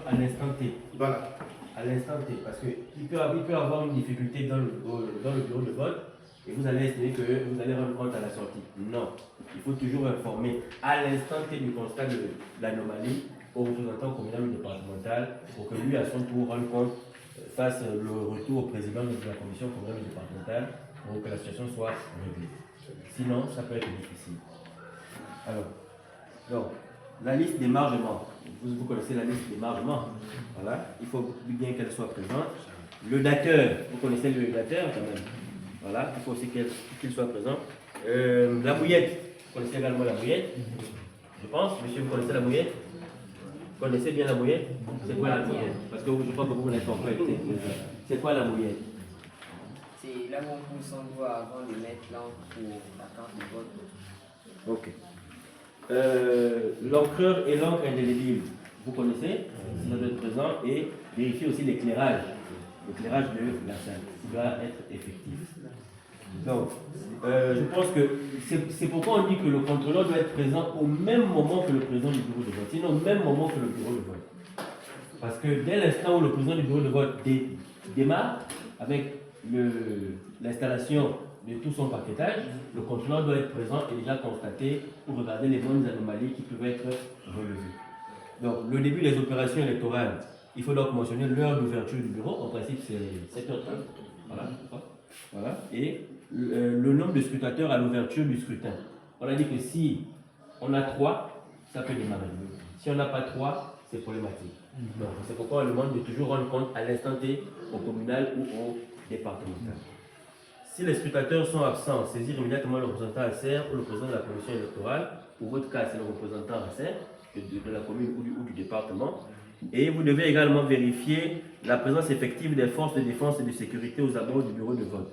À l'instant T. Voilà. À l'instant T. Parce qu'il peut avoir une difficulté dans le bureau de vote et vous allez estimer que vous allez rendre compte à la sortie. Non. Il faut toujours informer à l'instant T du constat de l'anomalie au représentant communal ou départemental pour que lui, à son tour, rende compte, fasse le retour au président de la commission communale ou départementale pour que la situation soit réglée. Sinon, ça peut être difficile. Alors, donc, la liste des marges membres. Vous connaissez la liste des marges membres. Voilà, il faut bien qu'elle soit présente. Le dateur, vous connaissez le dateur quand même. Voilà, il faut aussi qu'il soit présent. La mouillette, vous connaissez également la mouillette. Je pense, monsieur, vous connaissez la mouillette? Vous connaissez bien la mouillette? C'est quoi la mouillette? Parce que je crois que vous n'avez pas encore été. C'est quoi la mouillette? C'est là où on pousse son doigt avant de mettre l'encre pour la carte de vote. Ok. L'encreur et l'encre indélébile, vous connaissez, ça doit être présent, et vérifier aussi l'éclairage de la salle, qui doit être effectif. Donc, je pense que c'est pourquoi on dit que le contrôleur doit être présent au même moment que le président du bureau de vote, sinon au même moment que le bureau de vote. Parce que dès l'instant où le président du bureau de vote démarre, avec l'installation de tout son paquetage, le contrôleur doit être présent et déjà constater pour regarder les bonnes anomalies qui peuvent être relevées. Donc, le début des opérations électorales, il faut donc mentionner l'heure d'ouverture du bureau. En principe, c'est 7h30. Voilà. Et le nombre de scrutateurs à l'ouverture du scrutin. On a dit que si on a 3, ça peut démarrer. Si on n'a pas 3, c'est problématique. Donc, c'est pourquoi on demande de toujours rendre compte à l'instant T au communal ou au départemental. Si les scrutateurs sont absents, saisir immédiatement le représentant ACR ou le président de la commission électorale. Pour votre cas, c'est le représentant ACR de la commune ou du département. Et vous devez également vérifier la présence effective des forces de défense et de sécurité aux abords du bureau de vote.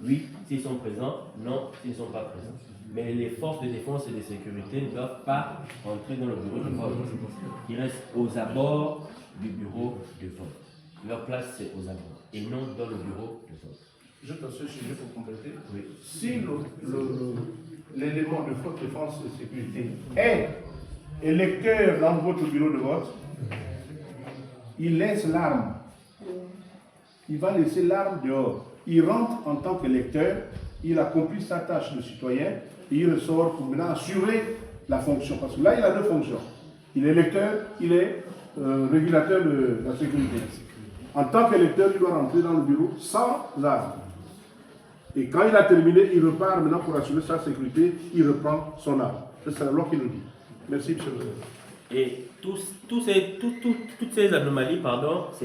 Oui, s'ils sont présents, non, s'ils ne sont pas présents. Mais les forces de défense et de sécurité ne doivent pas entrer dans le bureau de vote. Ils restent aux abords du bureau de vote. Leur place, c'est aux abords et non dans le bureau de vote. Juste à ce sujet pour compléter. Oui. Si l'élément de force de défense et de sécurité est électeur dans votre bureau de vote, il laisse l'arme. Il va laisser l'arme dehors. Il rentre en tant qu'électeur, il accomplit sa tâche de citoyen et il ressort pour maintenant assurer la fonction. Parce que là, il a deux fonctions. Il est électeur, il est régulateur de la sécurité. En tant qu'électeur, il doit rentrer dans le bureau sans arme. Et quand il a terminé, il repart maintenant pour assurer sa sécurité, il reprend son arme. C'est la loi qui nous dit. Merci, M. le Président. Et toutes ces anomalies, pardon, c'est